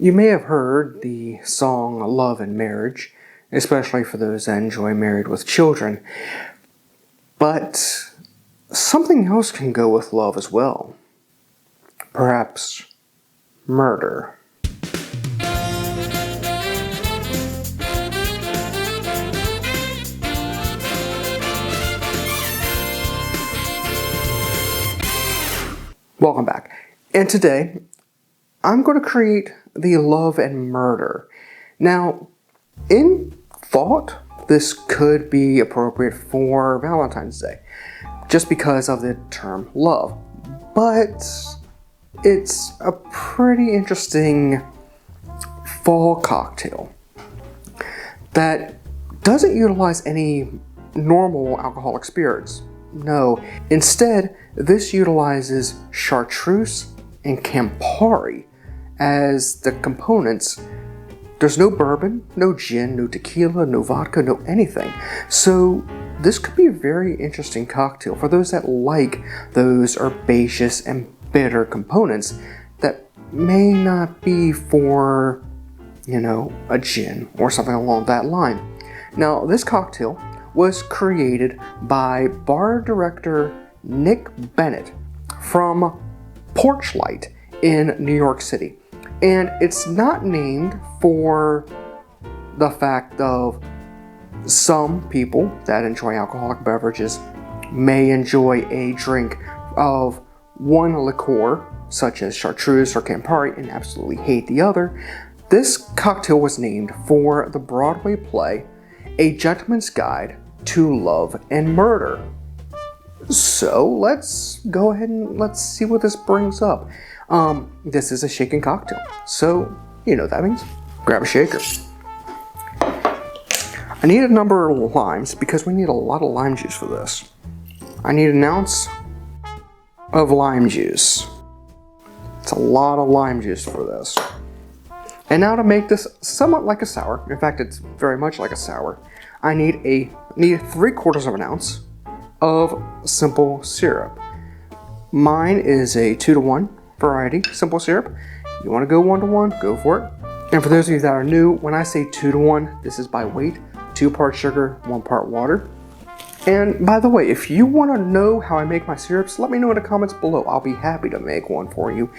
You may have heard the song Love and Marriage, especially for those that enjoy Married with Children. But something else can go with love as well. Perhaps murder. Welcome back. And today, I'm going to create the Love and Murder. Now, in thought, this could be appropriate for Valentine's Day, just because of the term love. But it's a pretty interesting fall cocktail that doesn't utilize any normal alcoholic spirits. No, instead, this utilizes chartreuse and Campari as the components. There's no bourbon, no gin, no tequila, no vodka, no anything. So this could be a very interesting cocktail for those that like those herbaceous and bitter components that may not be for, a gin or something along that line. Now, this cocktail was created by bar director Nick Bennett from Porchlight in New York City. And it's not named for the fact of some people that enjoy alcoholic beverages may enjoy a drink of one liqueur, such as chartreuse or Campari, and absolutely hate the other. This cocktail was named for the Broadway play, A Gentleman's Guide to Love and Murder. So let's go ahead and let's see what this brings up. This is a shaken cocktail, so you know what that means. Grab a shaker. I need a number of limes because we need a lot of lime juice for this. I need an ounce of lime juice. It's a lot of lime juice for this. And now to make this somewhat like a sour, in fact it's very much like a sour, I need 3/4 of an ounce of simple syrup. Mine is a 2-to-1 variety simple syrup. You want to go 1-to-1, go for it. And for those of you that are new, when I say 2-to-1, this is by weight, 2 parts sugar, 1 part water. And by the way, if you want to know how I make my syrups, let me know in the comments below. I'll be happy to make one for you,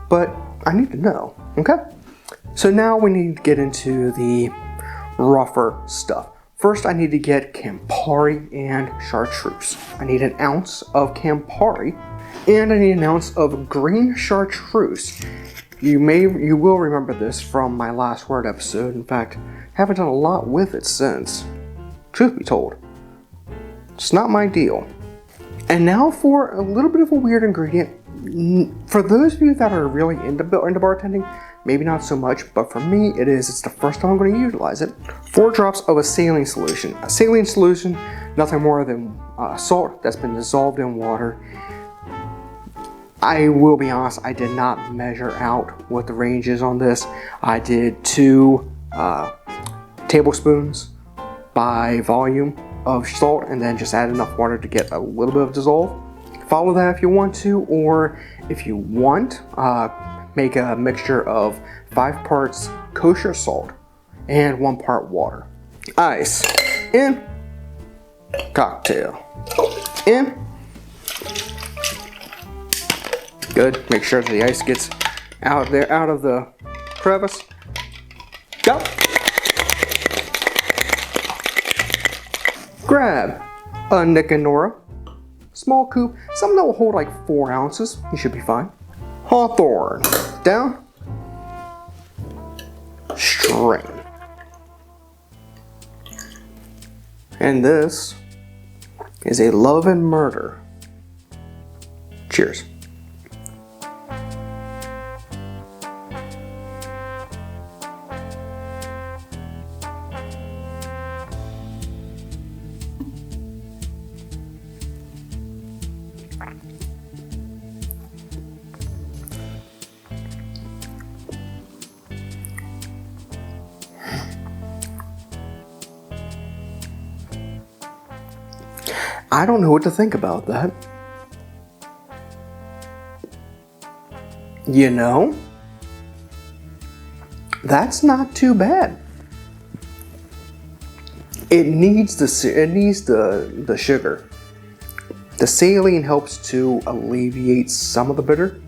but I need to know, okay? So now we need to get into the rougher stuff. First, I need to get Campari and chartreuse. I need an ounce of Campari, and I need an ounce of green chartreuse. You will remember this from my last word episode. In fact, haven't done a lot with it since. Truth be told, it's not my deal. And now for a little bit of a weird ingredient. For those of you that are really into bartending, maybe not so much, but for me it is. It's the first time I'm going to utilize it. 4 drops of a saline solution. A saline solution, nothing more than salt that's been dissolved in water. I will be honest, I did not measure out what the range is on this. I did 2 tablespoons by volume of salt and then just add enough water to get a little bit of dissolve. Follow that if you want to, or if you want, make a mixture of 5 parts kosher salt and 1 part water. Ice in, cocktail in. Good. Make sure the ice gets out there, out of the crevice. Go. Grab a Nick and Nora. Small coupe, something that will hold like 4 ounces. You should be fine. Hawthorne. Down. Strain. And this is a Love and Murder. Cheers. I don't know what to think about that. You know, That's not too bad. It needs the sugar. The saline helps to alleviate some of the bitter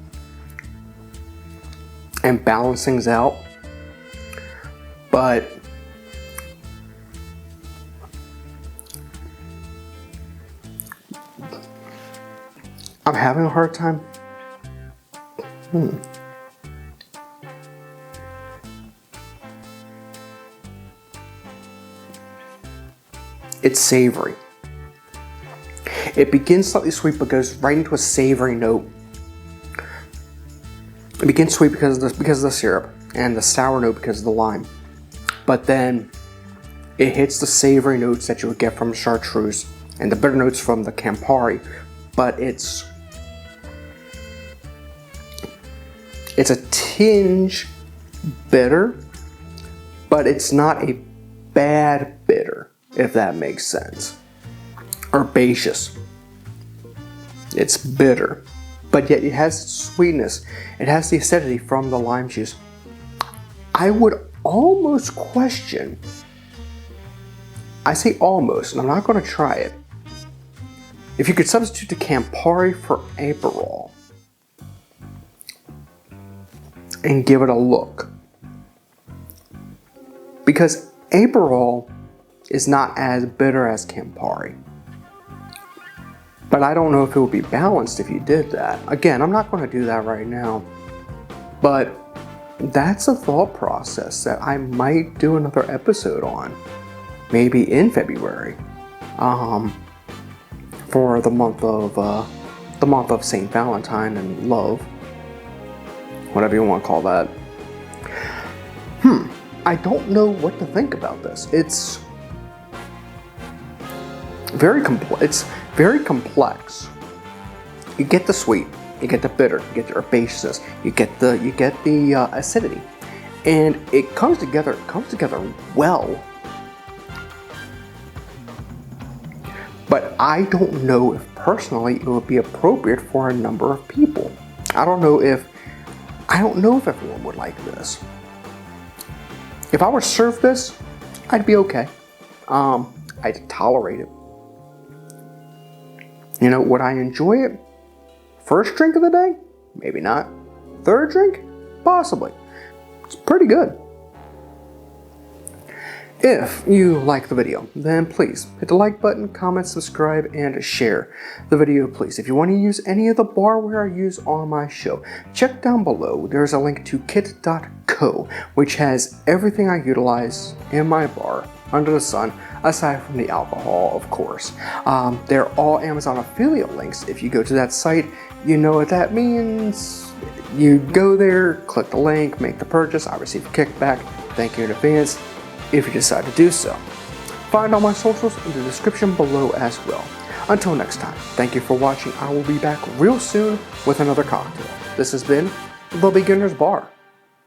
and balance things out. But I'm having a hard time. It's savory. It begins slightly sweet but goes right into a savory note. It begins sweet because of the syrup, and the sour note because of the lime. But then it hits the savory notes that you would get from chartreuse and the bitter notes from the Campari. But it's a tinge bitter, but it's not a bad bitter, if that makes sense. Herbaceous. It's bitter, but yet it has sweetness. It has the acidity from the lime juice. I would almost question, I say almost, and I'm not going to try it, if you could substitute the Campari for Aperol and give it a look. Because Aperol is not as bitter as Campari. But I don't know if it would be balanced if you did that. Again, I'm not going to do that right now. But that's a thought process that I might do another episode on. Maybe in February. For the month of St. Valentine and love. Whatever you want to call that. I don't know what to think about this. It's very complex. You get the sweet, you get the bitter, you get the herbaceousness, you get the acidity, and it comes together well. But I don't know if personally it would be appropriate for a number of people. I don't know if everyone would like this. If I were served this, I'd be okay. I'd tolerate it. You know, would I enjoy it? First drink of the day? Maybe not. Third drink? Possibly. It's pretty good. If you like the video, then please hit the like button, comment, subscribe, and share the video, please. If you want to use any of the barware I use on my show, check down below. There's a link to kit.co, which has everything I utilize in my bar under the sun, aside from the alcohol, of course. They're all Amazon affiliate links. If you go to that site, you know what that means. You go there, click the link, make the purchase. I receive a kickback. Thank you in advance if you decide to do so. Find all my socials in the description below as well. Until next time, thank you for watching. I will be back real soon with another cocktail. This has been The Beginner's Bar.